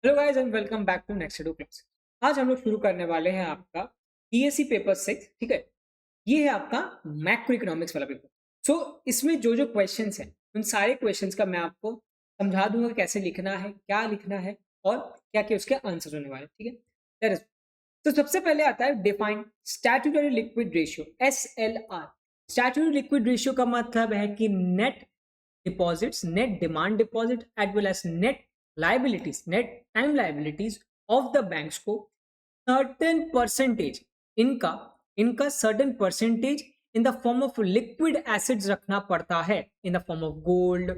Hello guys and welcome back to next do class. आज हम लोग शुरू करने वाले हैं आपका पीएससी पेपर 6। ठीक है, ये है आपका मैक्रो इकोनॉमिक्स वाला पेपर। इसमें जो जो क्वेश्चंस हैं उन सारे क्वेश्चंस का मैं आपको समझा दूंगा कैसे लिखना है, क्या लिखना है और क्या क्या उसके आंसर होने वाले। ठीक है, तो सबसे पहले आता है define statutory liquid ratio SLR। Statutory liquid ratio का मतलब है कि net deposits, net demand deposit as well as net liabilities, net time liabilities of the banks को certain percentage इनका इनका certain percentage in the form of liquid assets रखना पड़ता है, in the form of gold,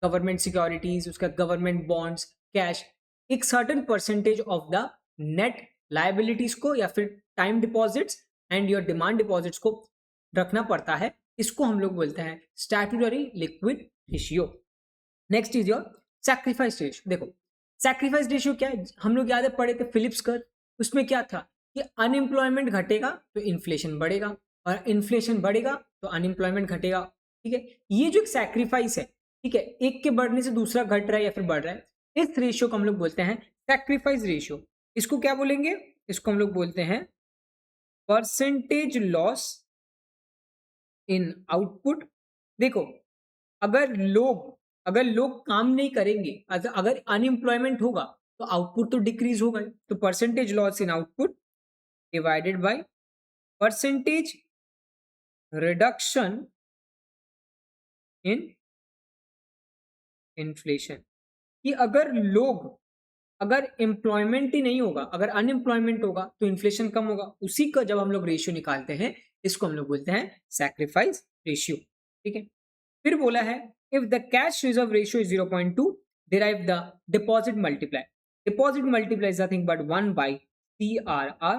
government securities, उसका government bonds, cash। एक certain percentage of the net liabilities को या फिर time deposits and your demand deposits को रखना पड़ता है। इसको हम लोग बोलते हैं statutory liquid ratio. Next is your sacrifice ratio. देखो सैक्रिफाइस रेशियो क्या है, हम लोग याद पढ़े थे फिलिप्स कर्व। उसमें क्या था कि अनएम्प्लॉयमेंट घटेगा तो इन्फ्लेशन बढ़ेगा और इन्फ्लेशन बढ़ेगा तो अनएम्प्लॉयमेंट घटेगा। ठीक है, ये जो एक सैक्रिफाइस है, ठीक है, एक के बढ़ने से दूसरा घट रहा है या फिर बढ़ रहा है, इस रेशियो को हम लोग बोलते हैं सैक्रिफाइस रेशियो। इसको क्या बोलेंगे, इसको हम लोग बोलते हैं परसेंटेज लॉस इन आउटपुट। देखो अगर लोग काम नहीं करेंगे, अगर अनएम्प्लॉयमेंट होगा तो आउटपुट तो डिक्रीज होगा। तो percentage loss in output divided by percentage reduction in inflation. कि अगर एम्प्लॉयमेंट ही नहीं होगा, अगर अनएम्प्लॉयमेंट होगा तो इन्फ्लेशन कम होगा। उसी का जब हम लोग रेशियो निकालते हैं इसको हम लोग बोलते हैं सैक्रिफाइस रेशियो। ठीक है, फिर बोला है if the cash reserve ratio is 0.2, derive the deposit multiply. Deposit multiply is nothing but 1 by CRR,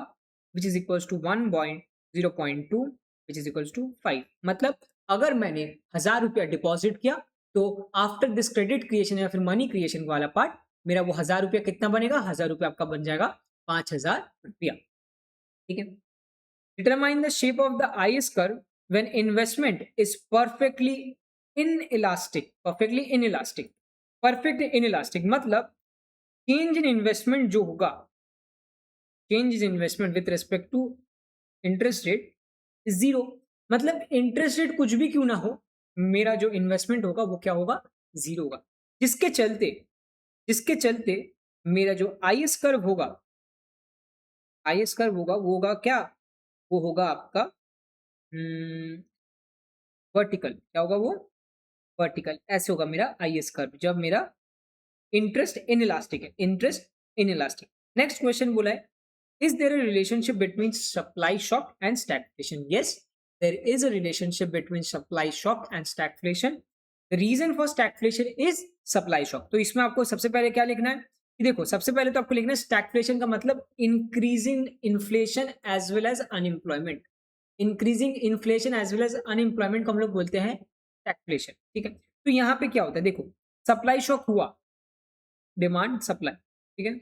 which is equals to 1.0.2, which is equals to 5। मतलब अगर मैंने 1000 रुपया डिपॉजिट किया तो आफ्टर दिस क्रेडिट क्रिएशन या फिर मनी क्रिएशन वाला part मेरा वो 1000 रुपया कितना बनेगा, 1000 रुपया आपका बन जाएगा 5000 रुपया। ठीक है, determine the shape of the IS curve when investment is perfectly inelastic मतलब चेंज इन इन्वेस्टमेंट जो होगा, change in investment with respect to interest rate is zero. मतलब इंटरेस्ट रेट कुछ भी क्यों ना हो, मेरा जो इन्वेस्टमेंट होगा वो क्या होगा, जीरो होगा। जिसके चलते मेरा जो IS कर्व होगा, वो होगा क्या, वो होगा आपका वर्टिकल। क्या होगा वो, वर्टिकल। ऐसे होगा मेरा IS कर्व जब मेरा इंटरेस्ट इनइलास्टिक है, इंटरेस्ट इनइलास्टिक। नेक्स्ट क्वेश्चन बोला है is there a relationship between supply shock and stagflation. Yes, there is a relationship between supply shock and stagflation. The reason for stagflation is supply shock. तो इसमें आपको सबसे पहले क्या लिखना है कि देखो सबसे पहले तो आपको लिखना है स्टैगफ्लेशन का मतलब increasing inflation as well as unemployment. Increasing inflation as well as unemployment को हम लोग बोलते हैं स्टैगफ्लेशन। ठीक है, तो यहाँ पे क्या होता है, देखो सप्लाई शॉक हुआ, डिमांड सप्लाई। ठीक है,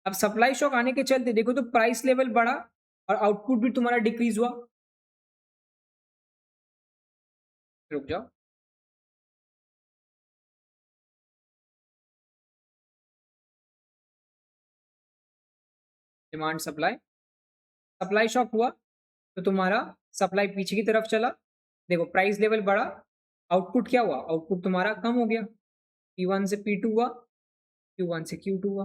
अब सप्लाई शॉक आने के चलते देखो तो प्राइस लेवल बढ़ा और आउटपुट भी तुम्हारा डिक्रीज हुआ। रुक जाओ, डिमांड सप्लाई, सप्लाई शॉक हुआ तो तुम्हारा सप्लाई पीछे की तरफ चला। देखो प्राइस लेवल बढ़ा, आउटपुट क्या हुआ, आउटपुट तुम्हारा कम हो गया। P1 से P2 हुआ, Q1 से Q2 हुआ।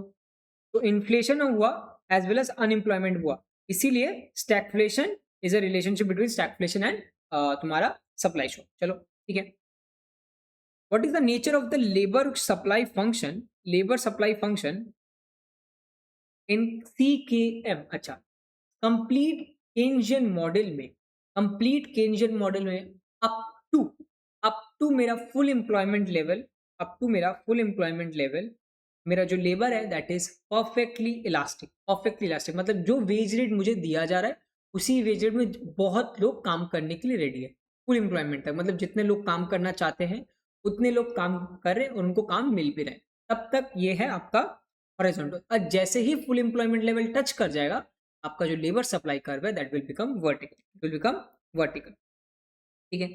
तो इन्फ्लेशन हुआ एज वेल एज अनएम्प्लॉयमेंट हुआ। इसीलिए stagflation is a relationship between stagflation and तुम्हारा सप्लाई शॉक। चलो ठीक है, what is the nature of the labour supply function, labour supply function in CKM। अच्छा, कंप्लीट केन्जियन मॉडल में, complete Keynesian model में up to मेरा full employment level, up to मेरा full employment level, मेरा जो लेबर है that is perfectly elastic. Perfectly elastic मतलब जो वेज रेट मुझे दिया जा रहा है उसी वेज रेट में बहुत लोग काम करने के लिए रेडी है। फुल एम्प्लॉयमेंट तक मतलब जितने लोग काम करना चाहते हैं उतने लोग काम कर रहे हैं और उनको काम मिल भी रहे हैं, तब तक ये है आपका हॉरिजॉन्टल। और जैसे ही फुल एम्प्लॉयमेंट लेवल टच कर जाएगा आपका जो लेबर सप्लाई कर्व है दैट विल बिकम वर्टिकल। ठीक है,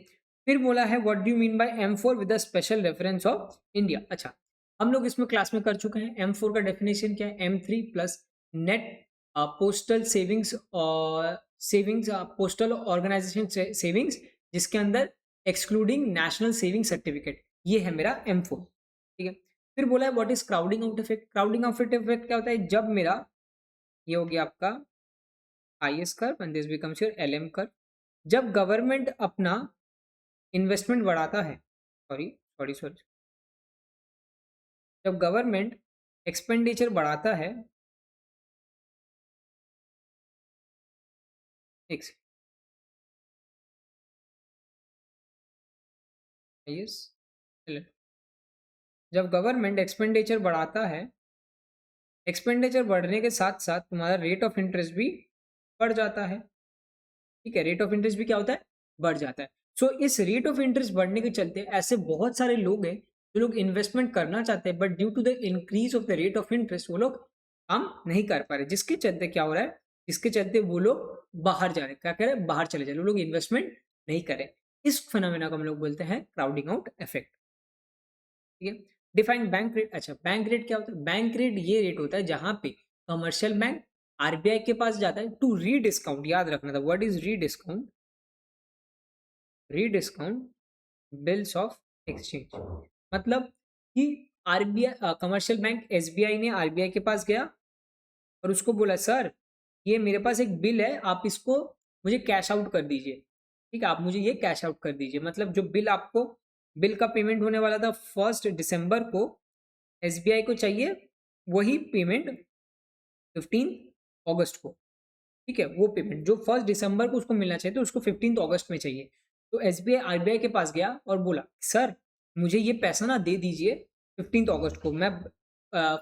फिर बोला है what do you mean by M4 with the special reference of India. अच्छा, हम लोग इसमें क्लास में कर चुके हैं। M4 का डेफिनेशन क्या है? M3 plus net postal savings और सेविंग्स पोस्टल ऑर्गेनाइजेशन सेविंग्स, जिसके अंदर एक्सक्लूडिंग नेशनल सेविंग सर्टिफिकेट, ये है मेरा M4। ठीक है, फिर बोला है what is crowding out effect. Crowding out effect क्या होता है? जब मेरा ये हो गया आपका IS curve and this becomes your LM curve. जब गवर्नमेंट अपना इन्वेस्टमेंट बढ़ाता है, सॉरी सॉरी सॉरी, जब गवर्नमेंट एक्सपेंडिचर बढ़ाता है, एक IS LM, जब गवर्नमेंट एक्सपेंडिचर बढ़ाता है, एक्सपेंडिचर बढ़ने के साथ साथ तुम्हारा रेट ऑफ इंटरेस्ट भी बढ़ जाता है। ठीक है, रेट ऑफ इंटरेस्ट भी क्या होता है? बढ़ जाता है। सो इस रेट ऑफ इंटरेस्ट बढ़ने के चलते ऐसे बहुत सारे लोग हैं जो लोग इन्वेस्टमेंट करना चाहते हैं, but due to the increase of the rate of interest वो लोग काम नहीं कर पा रहे, जिसके चलते क्या हो रहा है? जिसके चलते वो लोग बाहर जा रहे हैं। क्या कह रहे हैं? बाहर चले जा रहे, वो लोग इन्वेस्टमेंट नहीं करें। इस फिनोमेना को हम लोग बोलते हैं क्राउडिंग आउट इफेक्ट। ठीक है, डिफाइन बैंक रेट। अच्छा, बैंक रेट क्या होता है? बैंक रेट ये रेट होता है जहां पे कमर्शियल बैंक RBI के पास जाता है टू रीडिस्काउंट। याद रखना था, what is rediscount? Rediscount bills of exchange. मतलब कि RBI कमर्शियल बैंक SBI ने RBI के पास गया और उसको बोला सर ये मेरे पास एक बिल है, आप इसको मुझे कैश आउट कर दीजिए। ठीक है, आप मुझे ये कैश आउट कर दीजिए। मतलब जो बिल आपको, बिल का पेमेंट होने वाला था 1 दिसंबर को, SBI को चाहिए वही पेमेंट 15 अगस्त को। ठीक है, वो पेमेंट जो 1 दिसंबर को उसको मिलना चाहिए तो उसको 15 अगस्त में चाहिए। तो SBI RBI के पास गया और बोला सर मुझे ये पैसा ना दे दीजिए 15 अगस्त को, मैं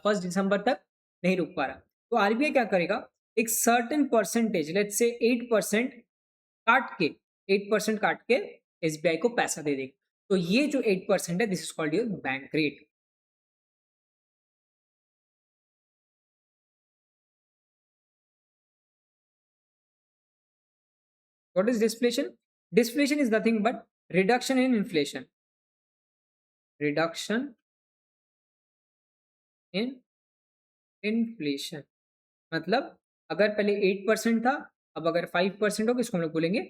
1 दिसंबर तक नहीं रुक पा रहा। तो RBI क्या करेगा? एक सर्टेन परसेंटेज, लेट्स से 8% काट के, 8% काट के SBI को पैसा दे देगा। तो ये जो 8% है, this is called your bank rate. What is deflation? Deflation is nothing but reduction in inflation. Reduction in inflation. मतलब अगर पहले 8% था, अब अगर 5% हो, इसको हम लोग बोलेंगे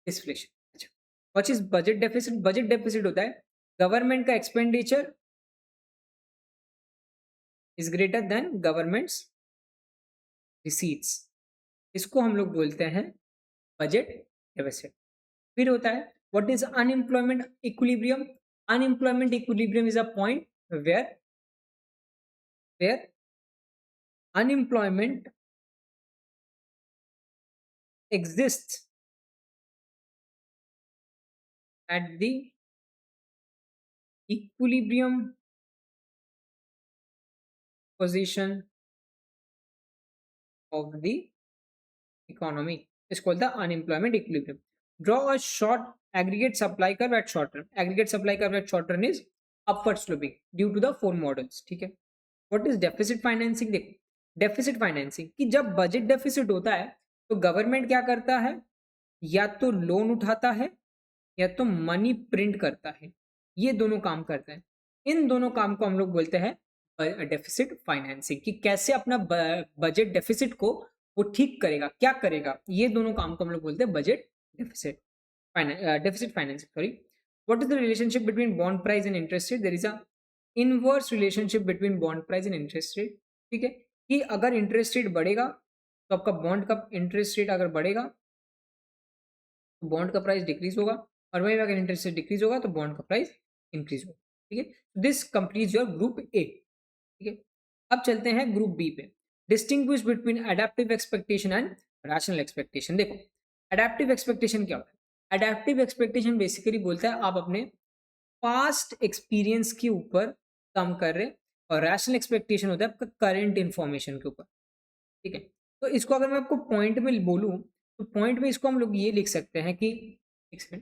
डिस्फ्लेशन। अच्छा, what is budget deficit? Budget deficit होता है गवर्नमेंट का expenditure is greater than governments receipts, इसको हम लोग बोलते हैं बजट डेफिसिट। फिर होता है what is unemployment equilibrium? Unemployment equilibrium is a point where unemployment exists at the equilibrium position of the economy is called the unemployment equilibrium. Draw a short aggregate supply curve at short term. Aggregate supply curve at short term is upward sloping due to the four models. ठीक है, what is deficit financing? देखो, deficit financing कि जब budget deficit होता है तो government क्या करता है? या तो लोन उठाता है या तो मनी प्रिंट करता है। ये दोनों काम करते हैं। इन दोनों काम को हम लोग बोलते हैं डेफिसिट फाइनेंसिंग, कि कैसे अपना बजट डेफिसिट को वो ठीक करेगा, क्या करेगा। ये दोनों काम को हम लोग बोलते हैं budget deficit deficit financing. Sorry, what is the relationship between bond price and interest rate? There is a inverse relationship between bond price and interest rate. ठीक है, कि अगर इंटरेस्ट रेट बढ़ेगा तो आपका बॉन्ड का इंटरेस्ट रेट अगर बढ़ेगा तो बॉन्ड का प्राइस डिक्रीज होगा, और वहीं अगर इंटरेस्ट रेट डिक्रीज होगा तो बॉन्ड का प्राइस इंक्रीज होगा। ठीक है, this complete your group A. ठीक है, अब चलते हैं ग्रुप बी पे। Distinguish between adaptive expectation and rational expectation. देखो, एडेप्टिव एक्सपेक्टेशन क्या होता है? एडेप्टिव एक्सपेक्टेशन बेसिकली बोलता है आप अपने पास्ट एक्सपीरियंस के ऊपर काम कर रहे हैं, और रैशनल एक्सपेक्टेशन होता है आपका करंट इंफॉर्मेशन के ऊपर। ठीक है, तो इसको अगर मैं आपको पॉइंट में बोलूं तो पॉइंट में इसको हम लोग ये लिख सकते हैं कि एक सेकंड,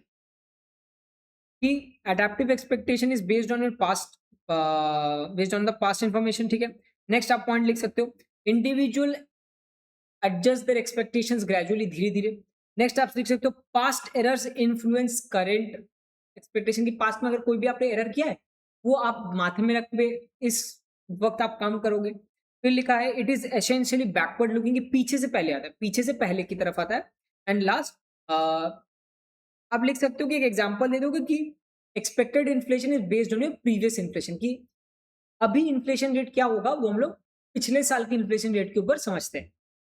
कि adaptive expectation is based on your past, based on the past information. ठीक है, नेक्स्ट आप पॉइंट लिख सकते हो individual adjust there expectations gradually, धीरे धीरे। नेक्स्ट आप लिख सकते हो past errors influence current expectation, की पास्ट में अगर कोई भी आपने एरर किया है वो आप माथे में रख के इस वक्त आप काम करोगे। फिर लिखा है it is essentially backward looking, पीछे से पहले आता है, पीछे से पहले की तरफ आता है। एंड लास्ट आप लिख सकते हो कि एक एग्जांपल दे दोगे कि expected inflation is based on your previous inflation, की अभी इन्फ्लेशन रेट क्या होगा वो हम लोग पिछले साल की इन्फ्लेशन रेट के ऊपर समझते हैं,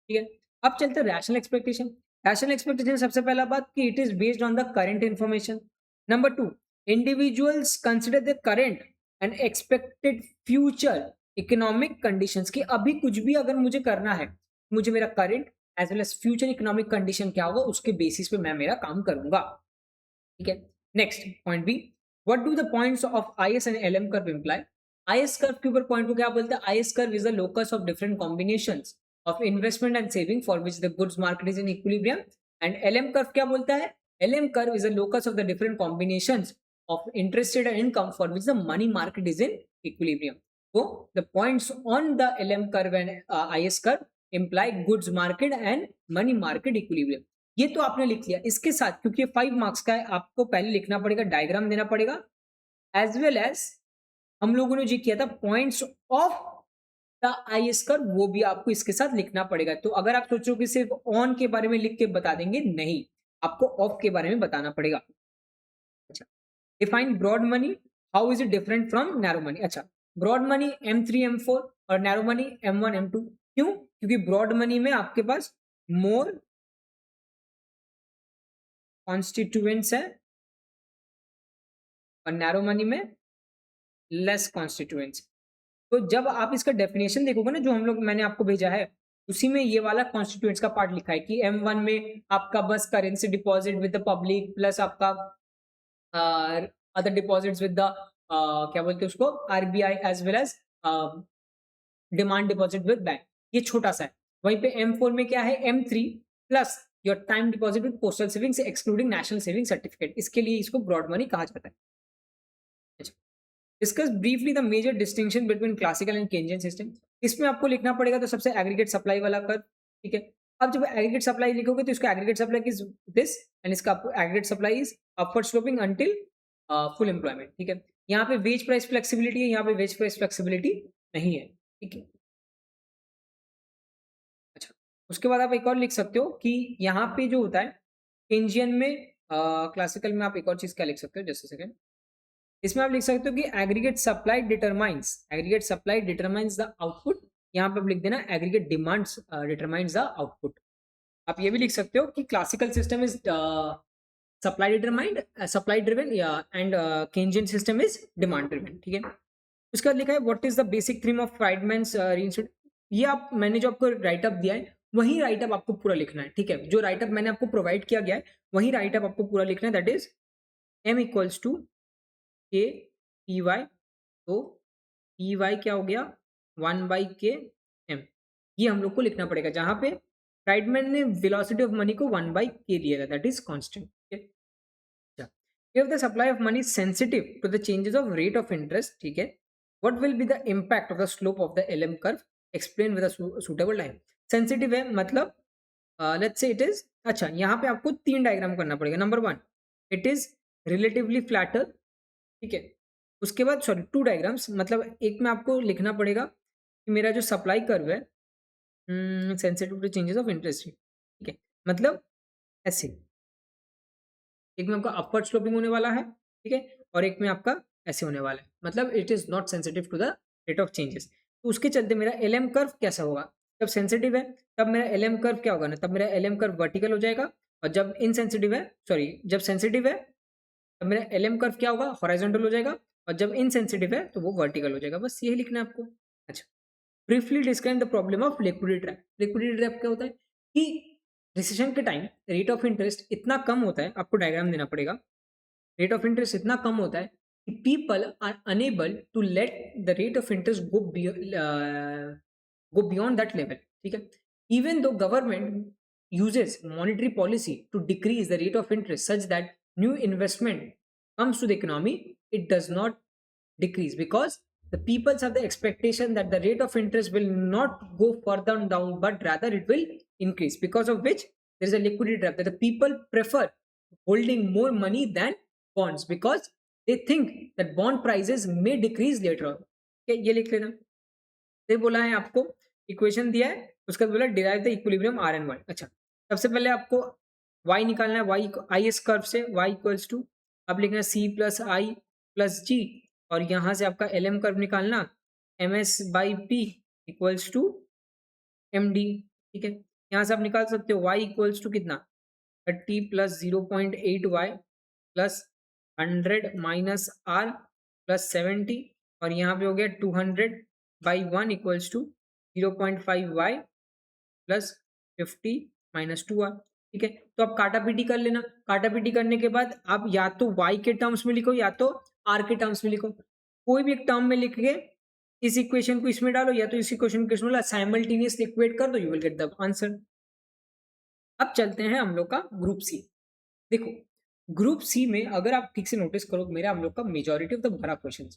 ठीक है। अब चलते हैं रैशनल एक्सपेक्टेशन। रैशनल एक्सपेक्टेशन सबसे पहला बात कि it is based on the current information. Number 2, individuals consider the current and expected future economic conditions, की अभी कुछ भी अगर मुझे करना है, मुझे मेरा current as well as future economic condition क्या होगा उसके बेसिस पे मैं मेरा काम करूंगा, ठीक है। Next point B, what do the points of IS and LM curve imply. IS curve के ऊपर पॉइंट को क्या बोलते हैं, IS curve is the locus of different combinations of investment and saving for which the goods market is in equilibrium. And LM curve क्या बोलता है, LM curve is the locus of the different combinations of interest rate and income for which the money market is in equilibrium. So the points on the LM curve and IS curve imply goods market and money market equilibrium. ये तो आपने लिख लिया। इसके साथ क्योंकि 5 marks का है आपको पहले लिखना पड़ेगा, डायग्राम देना पड़ेगा, एज वेल एज हम लोगों ने जो किया था points of the IS curve वो भी आपको इसके साथ लिखना पड़ेगा। तो अगर आप सोचो कि सिर्फ ऑन के बारे में लिख के बता देंगे, नहीं, आपको ऑफ के बारे में बताना पड़ेगा। अच्छा, define broad money, how is it different from narrow money. अच्छा, ब्रॉड मनी M3 M4 और नैरो मनी M1 M2, क्यों? क्योंकि ब्रॉड मनी में आपके पास मोर कॉन्स्टिट्यूएंट्स है और नैरो मनी में लेस कॉन्स्टिट्यूएंट्स। तो जब आप इसका डेफिनेशन देखोगे ना, जो हम लोग मैंने आपको भेजा है, उसी में ये वाला कॉन्स्टिट्यूएंट्स का पार्ट लिखा है कि M1 में आपका बस currency deposit with the public plus आपका अदर डिपॉजिट्स विद द क्या बोलते हैं उसको, RBI as well as demand deposit with bank, ये छोटा सा है। वहीं पे M4 में क्या है, M3 plus your time deposit with postal savings excluding national saving certificate, इसके लिए इसको ब्रॉड मनी कहा जाता है। Discuss briefly the major distinction between classical and Keynesian system. इसमें आपको लिखना पड़ेगा तो सबसे एग्रीगेट सप्लाई वाला कर्व, ठीक है। अब जब एग्रीगेट सप्लाई लिखोगे तो इसका aggregate supply is this and इसका aggregate supply is upward sloping until full employment, ठीक है। यहाँ पे वेज प्राइस फ्लेक्सिबिलिटी है, यहाँ पे वेज प्राइस फ्लेक्सिबिलिटी नहीं है, ठीक है। अच्छा, उसके बाद आप एक और लिख सकते हो कि यहाँ पे जो होता है केंजियन में, क्लासिकल में आप एक और चीज क्या लिख सकते हो, जस्ट सेकंड, इसमें आप लिख सकते हो कि aggregate supply determines the output, यहाँ पे आप लिख देना aggregate demands determines the output. आप ये भी लिख सकते हो कि classical system is supply determined supply driven या and Keynesian system is demand driven, ठीक है। उसके बाद लिखा है what is the basic theme of Friedman's reinstitute. ये आप मैंने जो आपको राइटअप दिया है वही राइटअप आपको पूरा लिखना है, ठीक है। जो राइटअप मैंने आपको प्रोवाइड किया गया है वही राइटअप आपको पूरा लिखना है, that is M equals to K P Y, तो पी वाई क्या हो गया 1/k m, ये हम लोग को लिखना पड़ेगा, जहां पे फ्राइडमैन ने वेलोसिटी ऑफ मनी को 1/k दिया था, that is constant. If the supply of money is sensitive to the changes of rate of interest, ठीक है, what will be the impact of the slope of the LM curve? Explain with a suitable line. Sensitive है मतलब let's say it is, अच्छा यहाँ पे आपको 3 diagram करना पड़ेगा। Number 1, it is relatively flatter, ठीक है। उसके बाद सॉरी 2 डायग्राम्स, मतलब एक में आपको लिखना पड़ेगा कि मेरा जो सप्लाई कर्व है sensitive to changes of interest rate, ठीक है, मतलब ऐसे एक में आपका अपवर्ड स्लोपिंग होने वाला है, ठीक है, और एक में आपका ऐसे होने वाला है, मतलब it is not sensitive to the rate of changes. तो उसके चलते मेरा एलएम कर्व कैसा होगा, जब सेंसिटिव है तब मेरा एलएम कर्व क्या होगा ना, तब मेरा एलएम कर्व वर्टिकल हो जाएगा, और जब इनसेंसिटिव है सॉरी जब सेंसिटिव है तब मेरा एलएम कर्व क्या होगा, हॉरिजॉन्टल हो जाएगा, और जब इनसेंसिटिव है तो वो वर्टिकल हो जाएगा। बस यही लिखना है आपको। अच्छा, briefly describe the problem of liquidity trap. Liquidity trap क्या होता है कि रिसेशन के टाइम रेट ऑफ इंटरेस्ट इतना कम होता है, आपको डायग्राम देना पड़ेगा, रेट ऑफ इंटरेस्ट इतना कम होता है कि people are unable to let the rate of interest go beyond that level, ठीक है। Even though government uses monetary policy to decrease the rate of interest such that new investment comes to the economy, it does not decrease because the people have the expectation that the rate of interest will not go further down but rather it will increase, because of which there is a liquidity trap, that the people prefer holding more money than bonds because they think that bond prices may decrease later on। okay, ये लिख लेना। फिर बोला है आपको equation दिया है, उसके बाद बोला derive the equilibrium R and Y. अच्छा, सबसे पहले आपको y निकालना है, y आई एस कर्व से y इक्वल्स टू आप लिखना c plus I plus G, और यहाँ से आपका एल एम कर्व निकालना M S by P equals to M D. ठीक है, यहाँ से आप निकाल सकते हो y इक्वल्स टू कितना 30 plus 0.8y plus 100 minus R plus 70, और यहाँ पे हो गया 200 by 1 equals to 0.5y plus 50 minus 2r। ठीक है, तो आप काटा पीटी कर लेना। काटा पीटी करने के बाद आप या तो y के टर्म्स में लिखो या तो r के टर्म्स में लिखो, कोई भी एक टर्म में लिख के इस इक्वेशन को इसमें डालो या तो इस इक्वेशन को इसमें साइमल्टेनियसली इक्वेट कर दो, you will get the answer. अब चलते हैं हम लोग का ग्रुप सी। देखो ग्रुप सी में अगर आप ठीक से नोटिस करो, मेरा हम लोग का मेजॉरिटी ऑफ द भरा क्वेश्चन,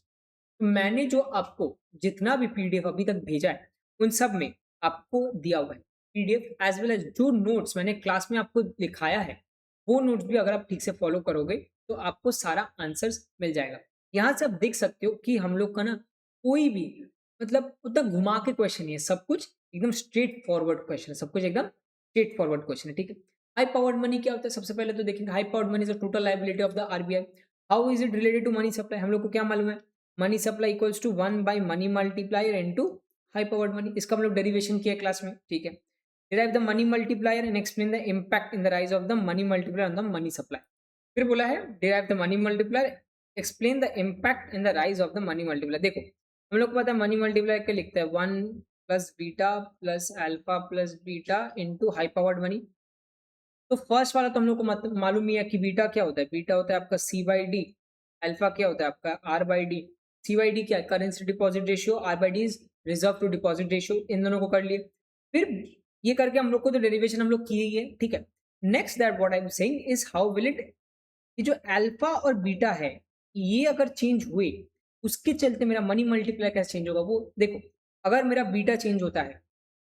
मैंने जो आपको जितना भी पीडीएफ अभी तक भेजा है उन सब में आपको दिया हुआ है पीडीएफ एज वेल एज जो नोट्स मैंने क्लास में आपको लिखाया है, वो नोट्स भी अगर आप ठीक से फॉलो करोगे तो आपको सारा आंसर्स मिल जाएगा। यहाँ से आप देख सकते हो कि हम लोग का ना कोई भी मतलब उतना घुमा के क्वेश्चन नहीं है, सब कुछ एकदम स्ट्रेट फॉरवर्ड क्वेश्चन है, सब कुछ एकदम स्ट्रेट फॉरवर्ड क्वेश्चन है। ठीक है, हाई पावर्ड मनी क्या होता है, सबसे पहले तो देखेंगे high powered money is the total liability of the RBI. How is it related to money supply, हम लोग को क्या मालूम है, money supply equals to 1 by money multiplier into high powered money, इसका हम लोग डेरिवेशन किया क्लास में। ठीक है, derive the money multiplier and explain the impact in the rise of the money multiplier on the money supply. फिर बोला है derive the money multiplier explain the impact in the rise of the money multiplier. देखो हम लोग को पता है money multiplier क्या लिखता है, 1 plus beta plus alpha plus beta into high powered money. तो फर्स्ट वाला तो हम लोग को मालूम ही है कि बीटा क्या होता है, बीटा होता है आपका सी बाई डी, अल्फा क्या होता है आपका R by D. C by D क्या है, currency deposit ratio, R by D is reserve to deposit ratio, इन दोनों को कर लिए। फिर ये करके हम लोग को तो डेरिवेशन हम लोग किए ही है। ठीक है, next that what I am saying is how will it, कि जो अल्फा और बीटा है ये अगर चेंज हुए उसके चलते मेरा मनी मल्टीप्लाई कैसे चेंज होगा, वो देखो अगर मेरा बीटा चेंज होता है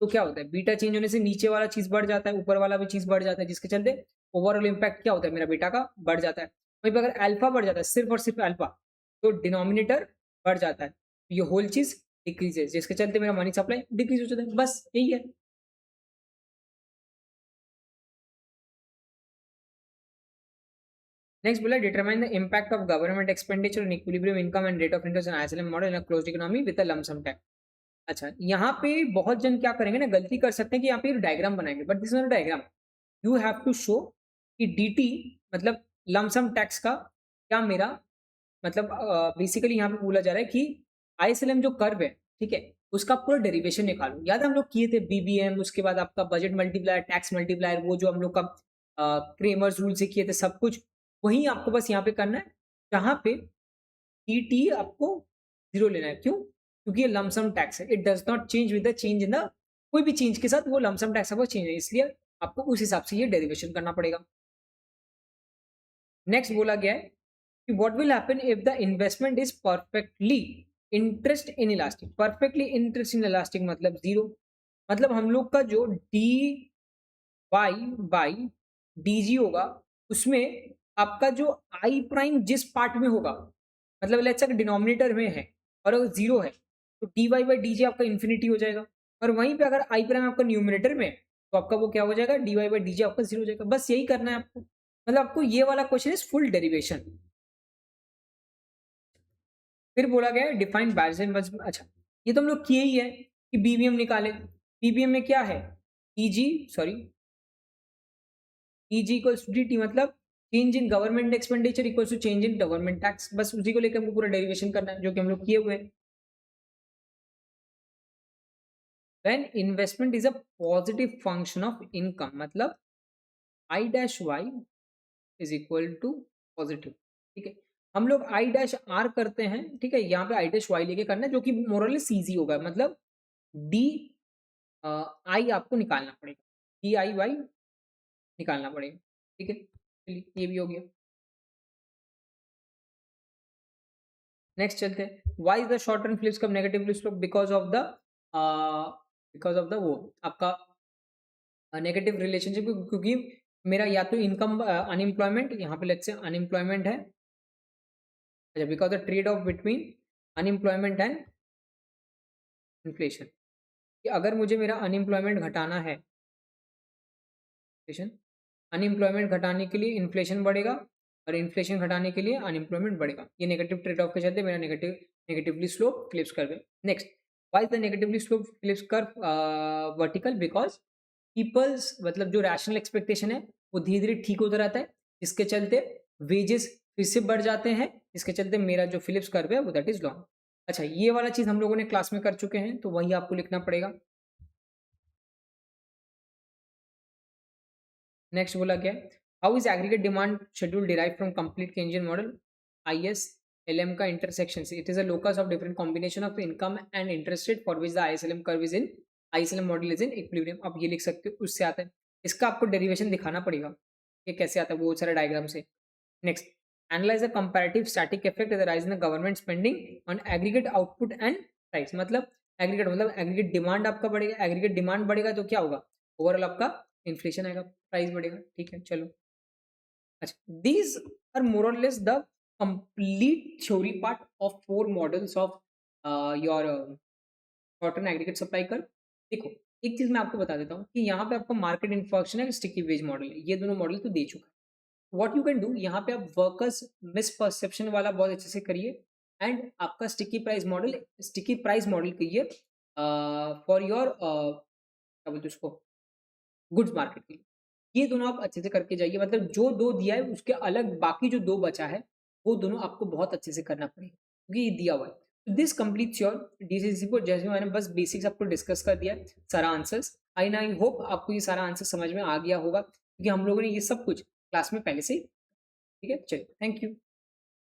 तो क्या होता है, बीटा चेंज होने से नीचे वाला चीज बढ़ जाता है, ऊपर वाला भी चीज बढ़ जाता है, जिसके चलते ओवरऑल इम्पैक्ट क्या होता है मेरा बीटा का बढ़ जाता है। वहीं पर अगर अल्फा बढ़ जाता है सिर्फ और सिर्फ अल्फा, तो डिनोमिनेटर बढ़ जाता है, ये होल चीज डिक्रीजेस, जिसके चलते मेरा मनी सप्लाई डिक्रीज हो जाता है, बस यही है। नेक्स्ट बोला determine the impact of government expenditure in equilibrium income and rate of interest in isolation model in a closed economy with a lump sum tax. अच्छा, यहाँ पे बहुत जन क्या करेंगे ना, गलती कर सकते हैं कि यहाँ पे डायग्राम बनाएंगे, but this is diagram, you have to show कि dt मतलब लमसम टैक्स का क्या मेरा मतलब बेसिकली यहाँ पे बोला जा रहा है कि आईएसएलएम जो कर्व है, ठीक है, उसका पूरा डेरिवेशन निकालो। याद है हम लोग किए थे बीबीएम, उसके बाद आपका बजट मल्टीप्लायर, टैक्स मल्टीप्लायर, वो जो हम लोग का क्रेमर्स रूल से किए थे सब कुछ, वही आपको बस यहाँ पे करना है, जहाँ पे dt आपको 0 लेना है। क्यों, क्योंकि ये लमसम टैक्स है, it does not change with the change in the, कोई भी चेंज के साथ वो लमसम टैक्स आपको चेंज है, इसलिए आपको उस हिसाब से ये डेरिवेशन करना पड़ेगा। नेक्स्ट बोला गया है कि what will happen if the investment is perfectly interest inelastic, perfectly interest inelastic मतलब 0, मतलब हम लोग का जो D Y by D G होगा उसमें आपका जो आई प्राइम जिस पार्ट में होगा, मतलब लेट्स से डिनोमिनेटर में है और अगर 0 है तो D Y by D G आपका इन्फिनिटी हो जाएगा, और वहीं पे अगर आई प्राइम आपका न्यूमिनेटर में है तो आपका वो क्या हो जाएगा, D Y by D G आपका 0 हो जाएगा। बस यही करना है आपको, मतलब आपको ये वाला क्वेश्चन इज फुल डेरिवेशन। फिर बोला गया है डिफाइन बैलेंस। अच्छा, ये तो हम लोग किए ही है कि बीबीएम निकाले, बीबीएम में क्या है, EG sorry EG equals to D मतलब change in government expenditure equals to change in government tax, बस उसी को लेकर हमको पूरा डेरिवेशन करना है जो कि हम लोग किए हुए हैं। When investment is a positive function of income मतलब I dash Y is equal to positive. ठीक है, हम लोग आई डैश आर करते हैं, ठीक है, यहाँ पे आई डैश वाई लेके करना है जो कि मोरलेस इजी होगा, मतलब डी आई आपको निकालना पड़ेगा, डी आई वाई निकालना पड़ेगा। ठीक है, चलिए ये भी हो गया। नेक्स्ट चलते हैं, why is the short term Phillips curve negative Phillips because of the वो आपका नेगेटिव रिलेशनशिप, क्योंकि मेरा या तो इनकम अनएम्प्लॉयमेंट, यहाँ पे लेट्स से अनएम्प्लॉयमेंट है, अच्छा because the trade off between unemployment and inflation, कि अगर मुझे मेरा अनएम्प्लॉयमेंट घटाना है, इन्फ्लेशन, अनएम्प्लॉयमेंट घटाने के लिए इन्फ्लेशन बढ़ेगा और इन्फ्लेशन घटाने के लिए अनएम्प्लॉयमेंट बढ़ेगा। ये नेगेटिव ट्रेड ऑफ के चलते मेरा नेगेटिवली स्लोप फ्लिप्स कर्व है। Next, why is the negatively slope Phillips curve vertical? Because peoples, मतलब जो रैशनल एक्सपेक्टेशन है वो धीरे धीरे ठीक होता रहता है, जिसके चलते वेजेस फिर से बढ़ जाते हैं, जिसके चलते मेरा जो फिलिप्स कर्व है वो दैट इज लॉन्ग। अच्छा, ये वाला चीज हम लोगों ने क्लास में कर चुके हैं, तो वही आपको लिखना पड़ेगा। नेक्स्ट बोला गया, how is aggregate demand schedule derive from complete Keynesian model? IS LM का इंटरसेक्शन से it is a locus of different combination of income and interest rate for which the ISLM curve is in, ISLM model is in equilibrium. आप ये लिख सकते हो, उससे आता है। इसका आपको डेरिवेशन दिखाना पड़ेगा, ये कैसे आता है, बहुत सारे डायग्राम से। Next, analyse the comparative static effect of the rise in the government spending on aggregate output and price. मतलब एग्रीगेट मतलब एग्रीगेट डिमांड आपका बढ़ेगा, एग्रीगेट डिमांड बढ़ेगा तो क्या होगा, ओवरऑल आपका इन्फ्लेशन आएगा, प्राइस बढ़ेगा। ठीक है, चलो। अच्छा, these are more or less the complete theory part of 4 models of your cotton aggregate supply curve। देखो, एक चीज मैं आपको बता देता हूँ कि यहाँ पे आपका मार्केट इन्फॉर्मेशन है, स्टिकी वेज मॉडल है, ये दोनों मॉडल तो दे चुका है। व्हाट यू कैन डू, यहाँ पे आप वर्कर्स मिसपरसेप्शन वाला बहुत अच्छे से करिए, एंड आपका स्टिकी प्राइस मॉडल करिए फॉर योर क्या बोलते हैं उसको, गुड्स मार्केट के लिए। ये दोनों आप अच्छे से करके जाइए, मतलब जो 2 दिया है उसके अलग बाकी जो 2 बचा है, वो दोनों आपको बहुत अच्छे से करना पड़ेगा, क्योंकि ये दिया हुआ है। तो दिस कंप्लीट्स योर डीसीसी को, जैसे मैंने बस बेसिक्स आपको डिस्कस कर दिया है, सारा आंसर्स। आई होप आपको ये सारा आंसर समझ में आ गया होगा, क्योंकि हम लोगों ने ये सब कुछ क्लास में पहले से ही, ठीक है, चलिए, थैंक यू।